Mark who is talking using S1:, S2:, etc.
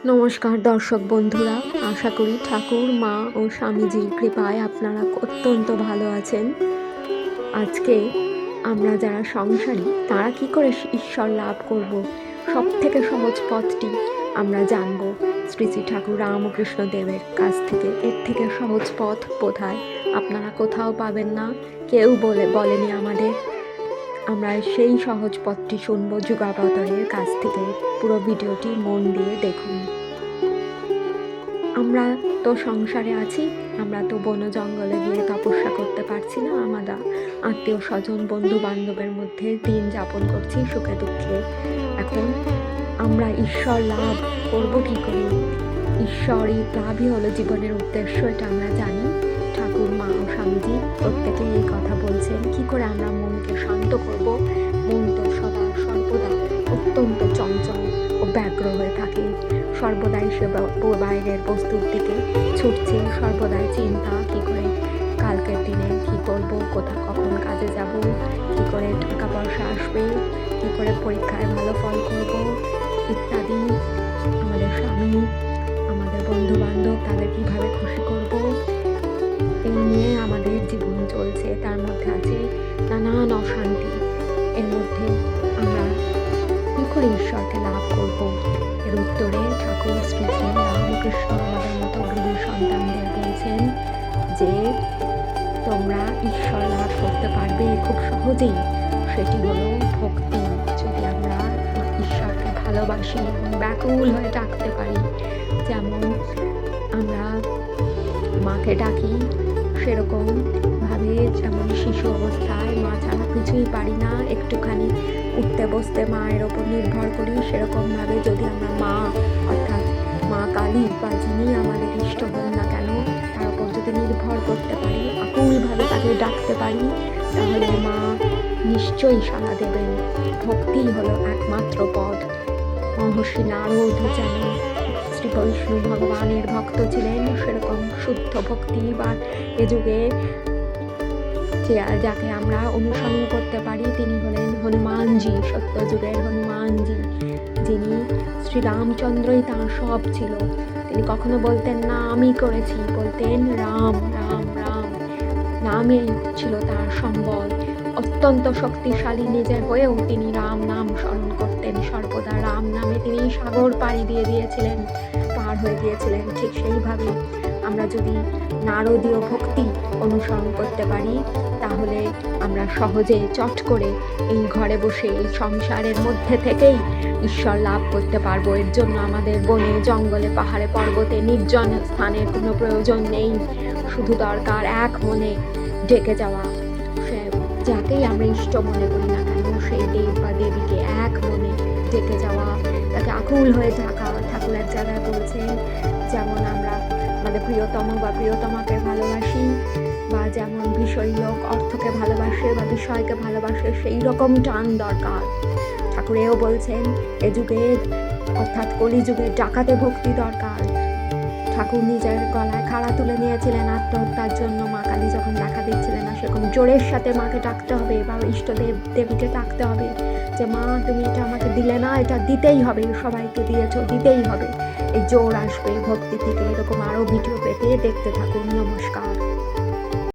S1: নমস্কার দর্শক বন্ধুরা, আশা করি ঠাকুর মা ও স্বামীজির কৃপায় আপনারা অত্যন্ত ভালো আছেন। আজকে আমরা যারা সংসারী তারা কি করে ঈশ্বর লাভ করব, সব থেকে সহজ পথটি আমরা জানব শ্রী শ্রী ঠাকুর রামকৃষ্ণ দেবের কাছ থেকে। এর থেকে সহজ পথ কোথায়? আপনারা কোথাও পাবেন না, কেউ বলেনি আমাদের। আমরা সেই সহজ পথটি শুনবো যুগাবতারের কাছ থেকে। পুরো ভিডিওটি মন দিয়ে দেখুন। আমরা তো সংসারে আছি, আমরা তো বন জঙ্গলে গিয়ে তপস্যা করতে পারছি না, আমরা আত্মীয় স্বজন বন্ধু বান্ধবের মধ্যে দিন যাপন করছি সুখে দুঃখে। এখন আমরা ঈশ্বর লাভ করব কি করে? ঈশ্বরই লাভই হলো জীবনের উদ্দেশ্য, এটা আমরা জানি। ঠাকুর মা ও স্বামীজি প্রত্যেকে এই কথা বলছেন। কি করে আমরা মনকে শান্ত করব? মন তো সদা সর্বদা অত্যন্ত চঞ্চল ও ব্যগ্র হয়ে থাকে, সর্বদাই সে বাইরের বস্তুর দিকে ছুটছে, সর্বদাই চিন্তা কি করে কালকের দিনে কি করব, কখন কাজে যাব, কি করে টাকা পয়সা আসবে, কি করে পরীক্ষায় ভালো ফল করব ইত্যাদি। আমাদের স্বামী, আমাদের বন্ধু বান্ধব, তাদের কিভাবে খুশি করব, এই নিয়ে আমাদের জীবন চলছে। তার মধ্যে আছে নানান অশান্তি। এর মধ্যে আমরা কি করে ঈশ্বরকে লাভ করব? এর উত্তরে ঠাকুর শ্রী শ্রী রামকৃষ্ণ আমাদের মতো গৃহী সন্তানদের বলছেন যে তোমরা ঈশ্বর লাভ করতে পারবে খুব সহজেই। সেটি হলো ভক্তি। যদি আমরা ঈশ্বরকে ভালোবাসি এবং ব্যাকুল হয়ে ডাকতে পারি, যেমন আমরা মাকে ডাকি, সেরকম ভাবে যেমন শিশু অবস্থায় মা ছাড়া কিছুই পারি না, একটুখানি উঠতে বসতে মায়ের ওপর নির্ভর করি, সেরকমভাবে যদি আমরা মা অর্থাৎ মা কালী বা যিনি আমাদের ইষ্ট হন না কেন তার ওপর যদি নির্ভর করতে পারি, আকুলভাবে তাকে ডাকতে পারি, তাহলে মা নিশ্চয়ই সাড়া দেবেন। ভক্তিই হলো একমাত্র পথ। মহর্ষি নারদ যেমন শ্রী বৈষ্ণব ভগবানের ভক্ত ছিলেন, সেরকম শুদ্ধ ভক্তি বা এ যুগে যাকে আমরা অনুসরণ করতে পারি তিনি হলেন হনুমানজি, সত্য যুগের হনুমানজি, যিনি শ্রীরামচন্দ্রই তাঁর সব ছিল। তিনি কখনো বলতেন না আমি করেছি, বলতেন রাম রাম রাম, নামই ছিল তার সম্বল। অত্যন্ত শক্তিশালী নিজের হয়েও তিনি রাম নাম স্মরণ করতেন সর্বদা। রাম নামে তিনি সাগর পাড়ি দিয়ে দিয়েছিলেন, পার হয়ে গিয়েছিলেন। ঠিক সেইভাবে আমরা যদি নারদীয় ভক্তি অনুসরণ করতে পারি, তাহলে আমরা সহজে চট করে এই ঘরে বসে এই সংসারের মধ্যে থেকেই ঈশ্বর লাভ করতে পারবো। এর জন্য আমাদের বনে জঙ্গলে পাহাড়ে পর্বতে নির্জন স্থানের কোনো প্রয়োজন নেই। শুধু দরকার এক মনে ডেকে যাওয়া, সে যাকেই আমরা ইষ্ট মনে করি না কেন সেই দেব বা দেবীকে এক মনে ডেকে যাওয়া, তাকে আকুল হয়ে ডাকা। ঠাকুর এক জায়গায় বলছেন, যেমন আমরা আমাদের প্রিয়তম বা প্রিয়তমাকে ভালোবাসি, বা যেমন বিষয়ী লোক অর্থকে ভালোবাসে বা বিষয়কে ভালোবাসে, সেই রকম টান দরকার। ঠাকুর এও বলছেন এ যুগে অর্থাৎ কলিযুগে ডাকাতে ভক্তি দরকার। ঠাকুর নিজের গলায় খাড়া তুলে নিয়েছিলেন আত্মহত্যার জন্য। মা কালী যখন দেখা দিচ্ছিলেন না, সেরকম জোরের সাথে মাকে ডাকতে হবে বা ইষ্টদেব দেবীকে ডাকতে হবে যে মা তুমি এটা আমাকে দিলে না, এটা দিতেই হবে, সবাইকে দিয়েছো, দিতেই হবে। এই জোর আসবে ভক্তি থেকে। এরকম আরও ভিডিও পেতে দেখতে থাকুন। নমস্কার।